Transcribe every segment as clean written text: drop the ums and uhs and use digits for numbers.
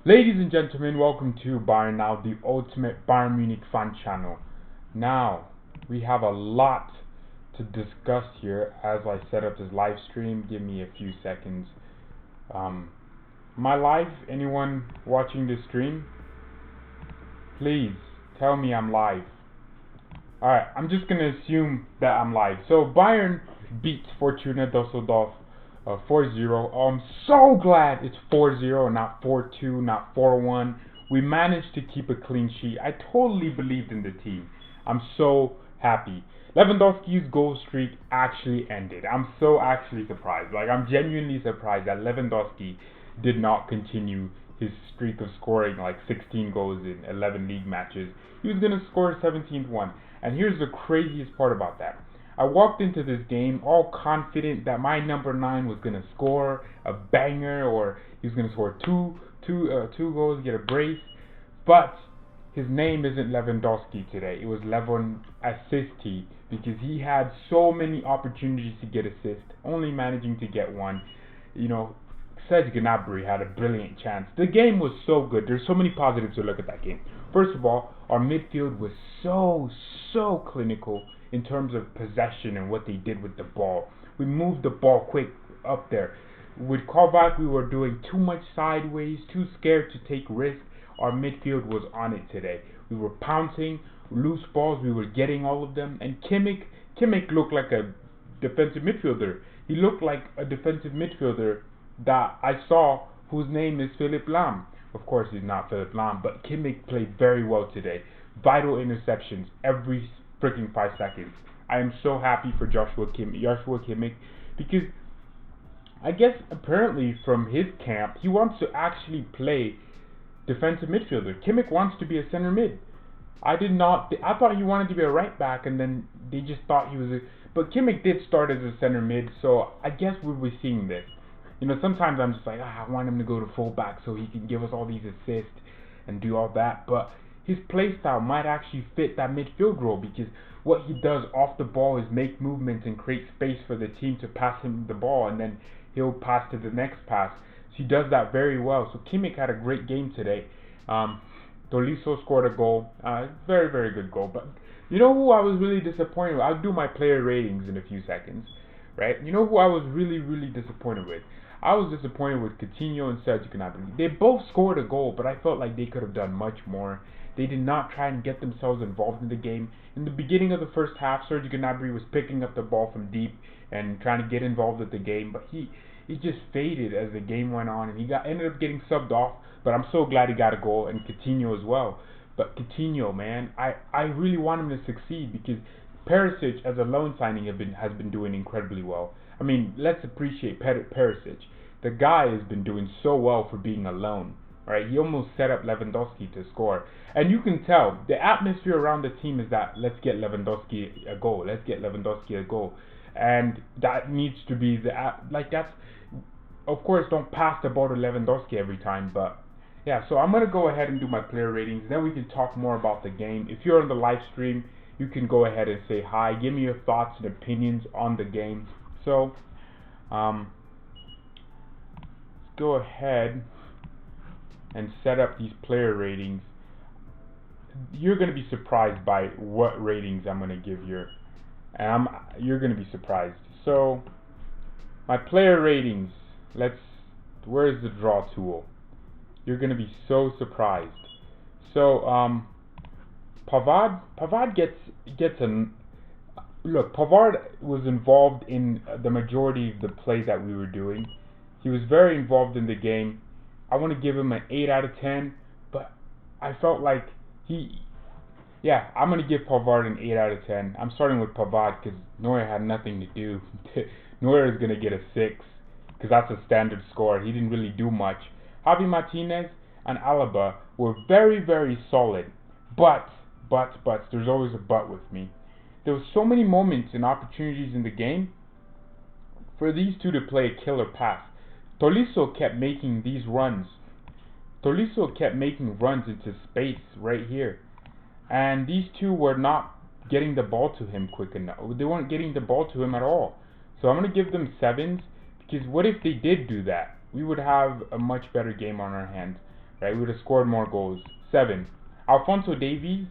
Ladies and gentlemen, welcome to Bayern Now, the ultimate Bayern Munich fan channel. Now, we have a lot to discuss here as I set up this live stream. Give me a few seconds. Am I live? Anyone watching this stream? Please tell me I'm live. Alright, I'm just going to assume that I'm live. So, Bayern beats Fortuna Dusseldorf 4-0. I'm so glad it's 4-0, not 4-2, not 4-1. We managed to keep a clean sheet. I totally believed in the team. I'm so happy. Lewandowski's goal streak actually ended. I'm so actually surprised. I'm genuinely surprised that Lewandowski did not continue his streak of scoring 16 goals in 11 league matches. He was going to score a 17th one. And here's the craziest part about that. I walked into this game all confident that my number 9 was going to score a banger, or he was going to score two goals, get a brace. But his name isn't Lewandowski today. It was Levon Assisti, because he had so many opportunities to get assists, only managing to get one. Serge Gnabry had a brilliant chance. The game was so good. There's so many positives to look at that game. First of all, our midfield was so clinical in terms of possession and what they did with the ball. We moved the ball quick up there. With KOVAC, we were doing too much sideways, too scared to take risks. Our midfield was on it today. We were pouncing, loose balls, we were getting all of them. And Kimmich looked like a defensive midfielder. He looked like a defensive midfielder that I saw, whose name is Philipp Lahm. Of course, he's not Philipp Lahm, but Kimmich played very well today. Vital interceptions every freaking 5 seconds. I am so happy for Joshua Kimmich, because I guess apparently from his camp, he wants to actually play defensive midfielder. Kimmich wants to be a center mid. I thought he wanted to be a right back, and then they just thought he was but Kimmich did start as a center mid, so I guess we'll be seeing this. Sometimes I'm just I want him to go to fullback so he can give us all these assists and do all that, but his play style might actually fit that midfield role, because what he does off the ball is make movements and create space for the team to pass him the ball, and then he'll pass to the next pass. So he does that very well. So Kimmich had a great game today. Tolisso scored a goal, very, very good goal. But you know who I was really disappointed with? I'll do my player ratings in a few seconds, right? You know who I was really, really disappointed with? I was disappointed with Coutinho and Serge Gnabry. They both scored a goal, but I felt like they could have done much more. They did not try and get themselves involved in the game. In the beginning of the first half, Serge Gnabry was picking up the ball from deep and trying to get involved with the game, but he just faded as the game went on, and he ended up getting subbed off. But I'm so glad he got a goal, and Coutinho as well. But Coutinho, man, I really want him to succeed, because Perisic as a loan signing has been doing incredibly well. I mean, let's appreciate Perisic. The guy has been doing so well for being a loan. Right? He almost set up Lewandowski to score. And you can tell the atmosphere around the team is that let's get Lewandowski a goal. Let's get Lewandowski a goal. And that needs to be that's, of course, don't pass the ball to Lewandowski every time, but yeah, so I'm going to go ahead and do my player ratings. Then we can talk more about the game. If you're on the live stream, you can go ahead and say hi. Give me your thoughts and opinions on the game. So, go ahead and set up these player ratings. You're going to be surprised by what ratings I'm going to give you. And you're going to be surprised. So, my player ratings, where's the draw tool? You're going to be so surprised. So, Pavard gets look, Pavard was involved in the majority of the plays that we were doing. He was very involved in the game. I want to give him an 8 out of 10, but I felt like I'm going to give Pavard an 8 out of 10. I'm starting with Pavard because Neuer had nothing to do. Neuer is going to get a 6 because that's a standard score. He didn't really do much. Javi Martinez and Alaba were very, very solid, but there's always a but with me. There were so many moments and opportunities in the game for these two to play a killer pass. Tolisso kept making these runs. Tolisso kept making runs into space right here. And these two were not getting the ball to him quick enough. They weren't getting the ball to him at all. So I'm going to give them 7s, because what if they did do that? We would have a much better game on our hands. right? We would have scored more goals. 7. Alphonso Davies,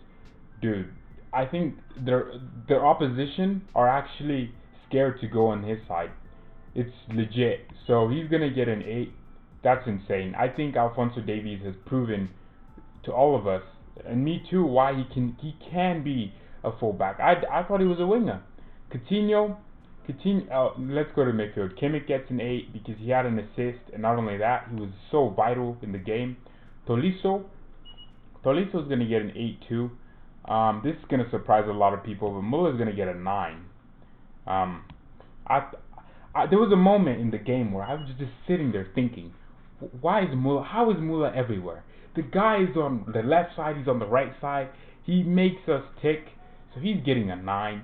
dude, I think their opposition are actually scared to go on his side. It's legit. So he's gonna get an 8. That's insane. I think Alphonso Davies has proven to all of us, and me too, why he can be a fullback. I thought he was a winger. Coutinho, let's go to midfield. Kimmich gets an 8 because he had an assist, and not only that, he was so vital in the game. Tolisso is gonna get an 8 too. This is gonna surprise a lot of people, but Muller's gonna get a 9. There was a moment in the game where I was just sitting there thinking, why is Muller? How is Muller everywhere? The guy is on the left side, he's on the right side. He makes us tick, so he's getting a 9.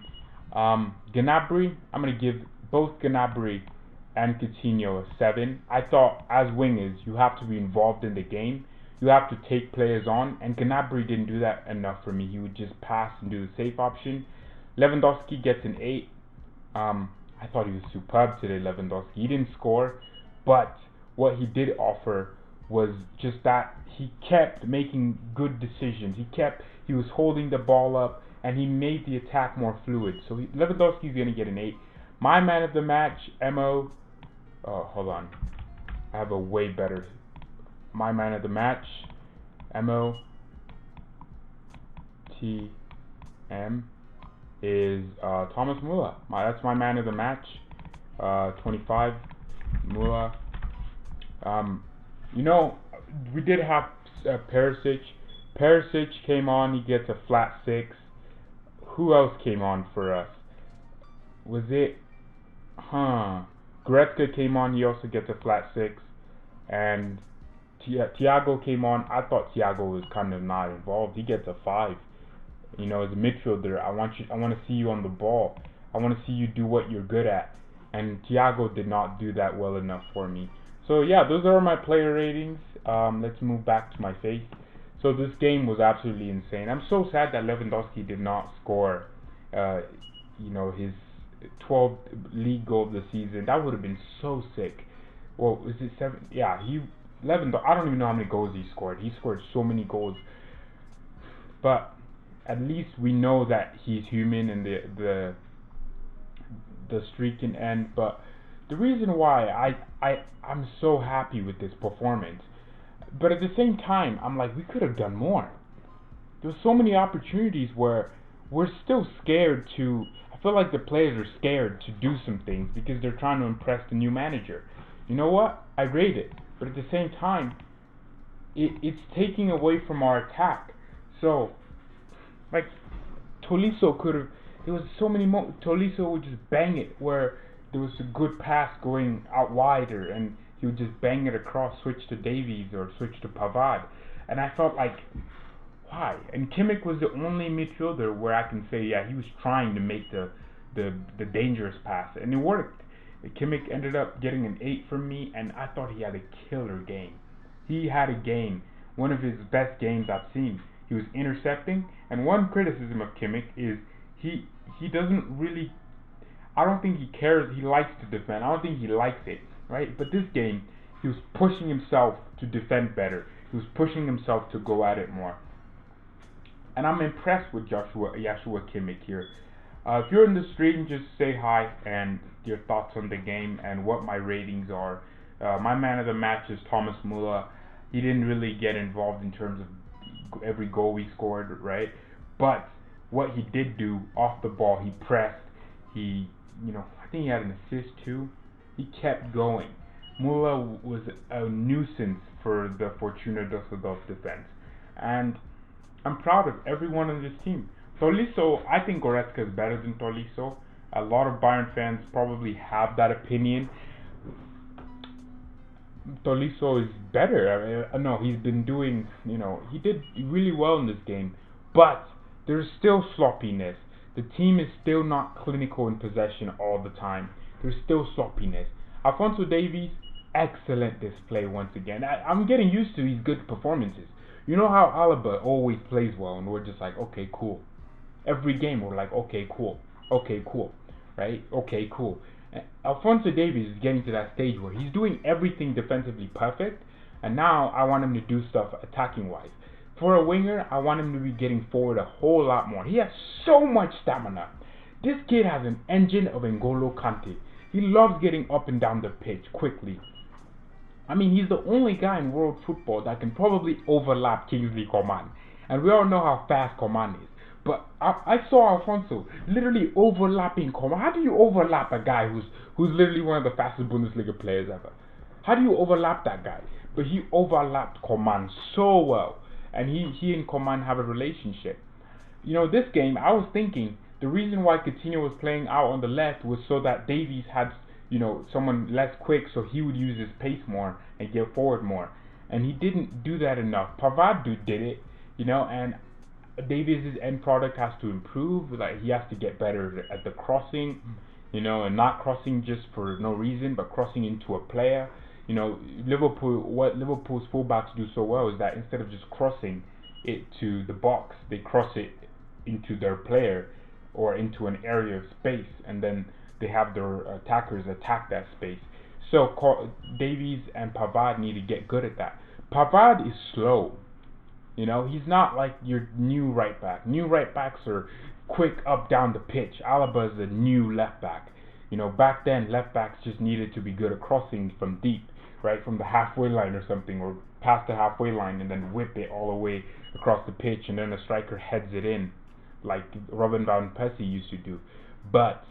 Gnabry, I'm gonna give both Gnabry and Coutinho a 7. I thought as wingers, you have to be involved in the game. You have to take players on, and Gnabry didn't do that enough for me. He would just pass and do the safe option. Lewandowski gets an 8. I thought he was superb today, Lewandowski. He didn't score, but what he did offer was just that he kept making good decisions. He was holding the ball up, and he made the attack more fluid. So Lewandowski's going to get an 8. My man of the match, Mo. Oh, hold on. I have a way better. My man of the match, MOTM, is Thomas Müller. That's my man of the match. 25, Müller. You know, we did have Perisic. Perisic came on. He gets a flat 6. Who else came on for us? Was it? Goretzka came on. He also gets a flat 6. And Thiago came on. I thought Thiago was kind of not involved. He gets a 5. You know, as a midfielder, I want to see you on the ball. I want to see you do what you're good at. And Thiago did not do that well enough for me. So yeah, those are my player ratings. Let's move back to my face. So this game was absolutely insane. I'm so sad that Lewandowski did not score, you know, his 12th league goal of the season. That would have been so sick. Well, is it 7? Yeah, Lewandowski. I don't even know how many goals he scored. He scored so many goals. But at least we know that he's human and the streak can end. But the reason why I'm so happy with this performance, but at the same time, I'm like, we could have done more. There's so many opportunities where we're still scared to. I feel like the players are scared to do some things because they're trying to impress the new manager. You know what? I rate it, but at the same time, it's taking away from our attack. So, like, Tolisso could have. There was so many Tolisso would just bang it where there was a good pass going out wider, and he would just bang it across, switch to Davies or switch to Pavard, and I felt like, why? And Kimmich was the only midfielder where I can say, yeah, he was trying to make the dangerous pass, and it worked. Kimmich ended up getting an 8 from me, and I thought he had a killer game. He had a game, one of his best games I've seen. He was intercepting, and one criticism of Kimmich is he doesn't really. I don't think he cares. He likes to defend. I don't think he likes it, right? But this game, he was pushing himself to defend better. He was pushing himself to go at it more. And I'm impressed with Joshua Kimmich here. If you're in the stream, just say hi and your thoughts on the game and what my ratings are. My man of the match is Thomas Müller. He didn't really get involved in terms of every goal he scored, right? But what he did do off the ball, he pressed. I think he had an assist too. He kept going. Müller was a nuisance for the Fortuna Düsseldorf defense. And I'm proud of everyone on this team. Tolisso, I think Goretzka is better than Tolisso. A lot of Bayern fans probably have that opinion. Tolisso is better. No, he's been doing, he did really well in this game. But there's still sloppiness. The team is still not clinical in possession all the time. There's still sloppiness. Alphonso Davies, excellent display once again. I'm getting used to his good performances. You know how Alaba always plays well, and we're just like, okay, cool. Every game we're like, okay, cool, right? Okay, cool. Alphonso Davies is getting to that stage where he's doing everything defensively perfect, and now I want him to do stuff attacking wise. For a winger, I want him to be getting forward a whole lot more. He has so much stamina. This kid has an engine of N'Golo Kante. He loves getting up and down the pitch quickly. I mean, he's the only guy in world football that can probably overlap Kingsley Coman. And we all know how fast Coman is. But I saw Alfonso literally overlapping Coman. How do you overlap a guy who's literally one of the fastest Bundesliga players ever? How do you overlap that guy? But he overlapped Coman so well. And he and Coman have a relationship. You know, this game, I was thinking, the reason why Coutinho was playing out on the left was so that Davies had, you know, someone less quick, so he would use his pace more and get forward more. And he didn't do that enough. Pavard did it, you know, and Davies' end product has to improve. Like, he has to get better at the crossing, you know, and not crossing just for no reason, but crossing into a player. You know, what Liverpool's fullbacks do so well is that instead of just crossing it to the box, they cross it into their player or into an area of space, and then they have their attackers attack that space. So Davies and Pavard need to get good at that. Pavard is slow. You know, he's not like your new right back. New right backs are quick up down the pitch. Alaba is a new left back. You know, back then left backs just needed to be good at crossing from deep, right, from the halfway line or something, or past the halfway line and then whip it all the way across the pitch, and then the striker heads it in, like Robin van Persie used to do. But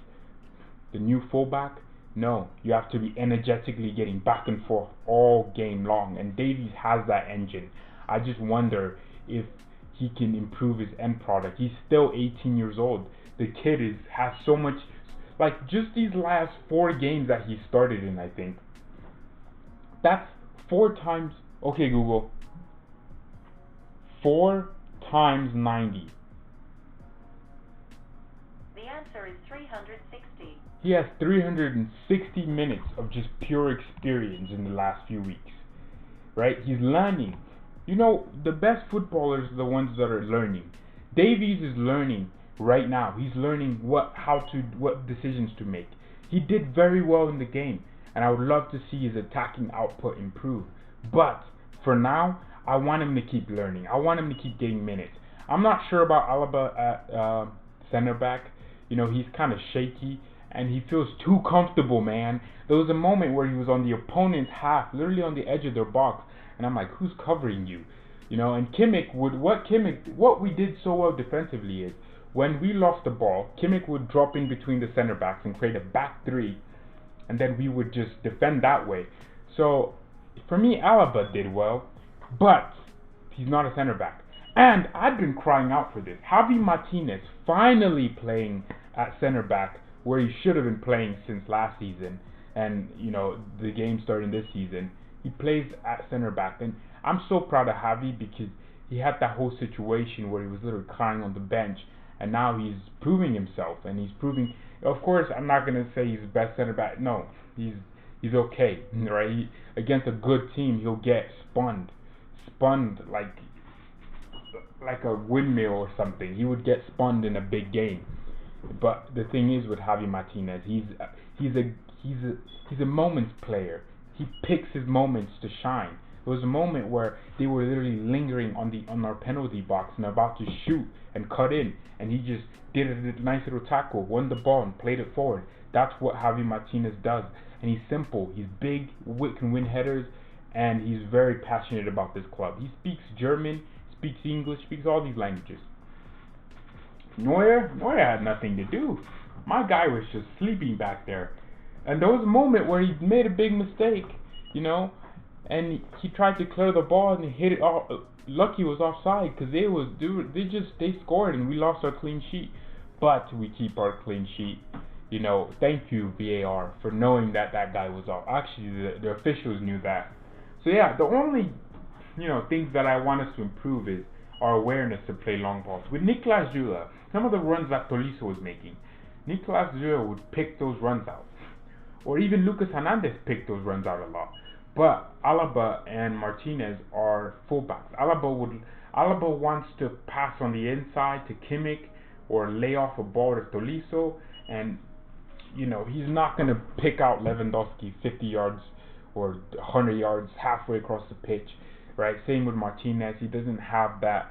the new fullback, no, you have to be energetically getting back and forth all game long, and Davies has that engine. I just wonder if he can improve his end product. He's still 18 years old. The kid has so much, like just these last 4 games that he started in, I think. That's 4 times, okay Google, 4 times 90. The answer is 360. He has 360 minutes of just pure experience in the last few weeks, right? He's learning. You know, the best footballers are the ones that are learning. Davies is learning right now. He's learning what decisions to make. He did very well in the game, and I would love to see his attacking output improve. But for now, I want him to keep learning. I want him to keep getting minutes. I'm not sure about Alaba at center back. You know, he's kind of shaky, and he feels too comfortable, man. There was a moment where he was on the opponent's half, literally on the edge of their box, and I'm like, who's covering you? You know, and Kimmich what we did so well defensively is, when we lost the ball, Kimmich would drop in between the center backs and create a back 3, and then we would just defend that way. So, for me, Alaba did well, but he's not a center back. And I've been crying out for this. Javi Martinez finally playing at center back, where he should have been playing since last season, and you know, the game starting this season. He plays at center back, and I'm so proud of Javi because he had that whole situation where he was literally crying on the bench, and now he's proving himself, and he's proving. Of course, I'm not gonna say he's the best center back. No, he's okay, right? Against a good team, he'll get spun like a windmill or something. He would get spun in a big game. But the thing is with Javi Martinez, he's a moments player. He picks his moments to shine. There was a moment where they were literally lingering on our penalty box and about to shoot and cut in, and he just did a nice little tackle, won the ball, and played it forward. That's what Javi Martinez does, and he's simple. He's big, can win headers, and he's very passionate about this club. He speaks German, speaks English, speaks all these languages. Neuer had nothing to do. My guy was just sleeping back there. And there was a moment where he made a big mistake, you know, and he tried to clear the ball and he hit it off. Lucky was offside because they scored and we lost our clean sheet. But we keep our clean sheet. You know, thank you VAR for knowing that guy was off. Actually, the officials knew that. So yeah, the only things that I want us to improve is our awareness to play long balls. With Niklas Süle, some of the runs that Tolisso was making, Niklas Süle would pick those runs out. Or even Lucas Hernandez picked those runs out a lot. But Alaba and Martinez are fullbacks. Alaba wants to pass on the inside to Kimmich or lay off a ball to Tolisso, and he's not going to pick out Lewandowski 50 yards or 100 yards halfway across the pitch, right? Same with Martinez. He doesn't have that.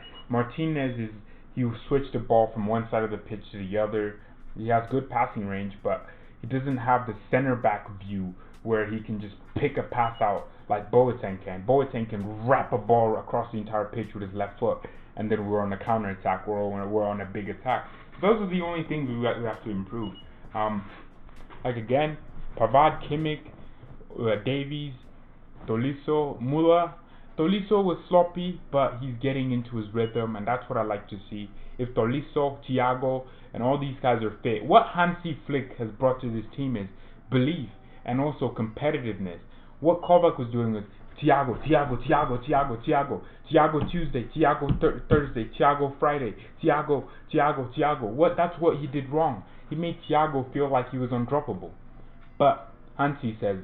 He will switch the ball from one side of the pitch to the other. He has good passing range, but he doesn't have the center back view where he can just pick a pass out like Boateng can. Boateng can wrap a ball across the entire pitch with his left foot, and then we're on a counter attack. We're on a big attack. Those are the only things we have to improve. Like again, Pavard, Kimmich, Davies, Tolisso, Müller. Tolisso was sloppy, but he's getting into his rhythm, and that's what I like to see. If Tolisso, Thiago, and all these guys are fit, what Hansi Flick has brought to this team is belief and also competitiveness. What KOVAC was doing was Thiago Tuesday, Thiago Thursday, Thiago Friday, Thiago. That's what he did wrong. He made Thiago feel like he was undroppable. But Hansi says,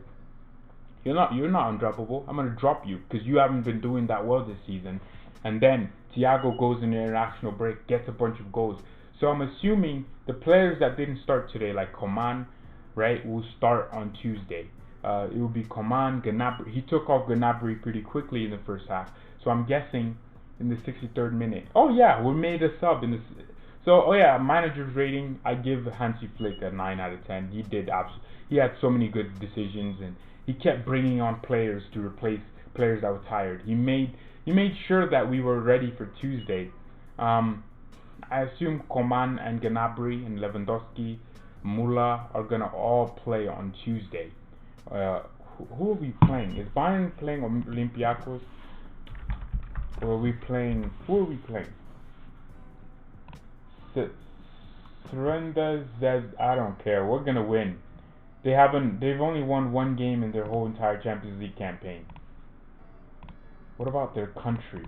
You're not undroppable. I'm gonna drop you because you haven't been doing that well this season. And then Thiago goes in the international break, gets a bunch of goals. So I'm assuming the players that didn't start today, like Coman, right, will start on Tuesday. It will be Coman, Gnabry. He took off Gnabry pretty quickly in the first half. So I'm guessing in the 63rd minute. Oh yeah, we made a sub in this. So manager's rating, I give Hansi Flick a 9 out of 10. He had so many good decisions, and he kept bringing on players to replace players that were tired. He made sure that we were ready for Tuesday. I assume Coman and Gnabry and Lewandowski, Müller are gonna all play on Tuesday. Who are we playing? Is Bayern playing Olympiacos? Or are we playing? Who are we playing? Surrender says, I don't care. We're gonna win. They've only won one game in their whole entire Champions League campaign. What about their country?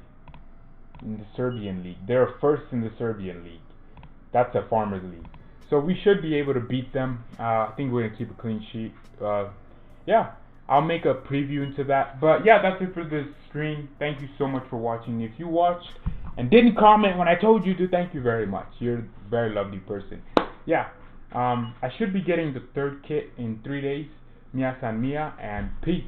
In the Serbian league. They're first in the Serbian league. That's a farmers league. So we should be able to beat them. I think we're gonna keep a clean sheet. I'll make a preview into that. But yeah, that's it for this stream. Thank you so much for watching. If you watched and didn't comment when I told you to, thank you very much. You're a very lovely person. I should be getting the third kit in 3 days. Mia san mia, and peace.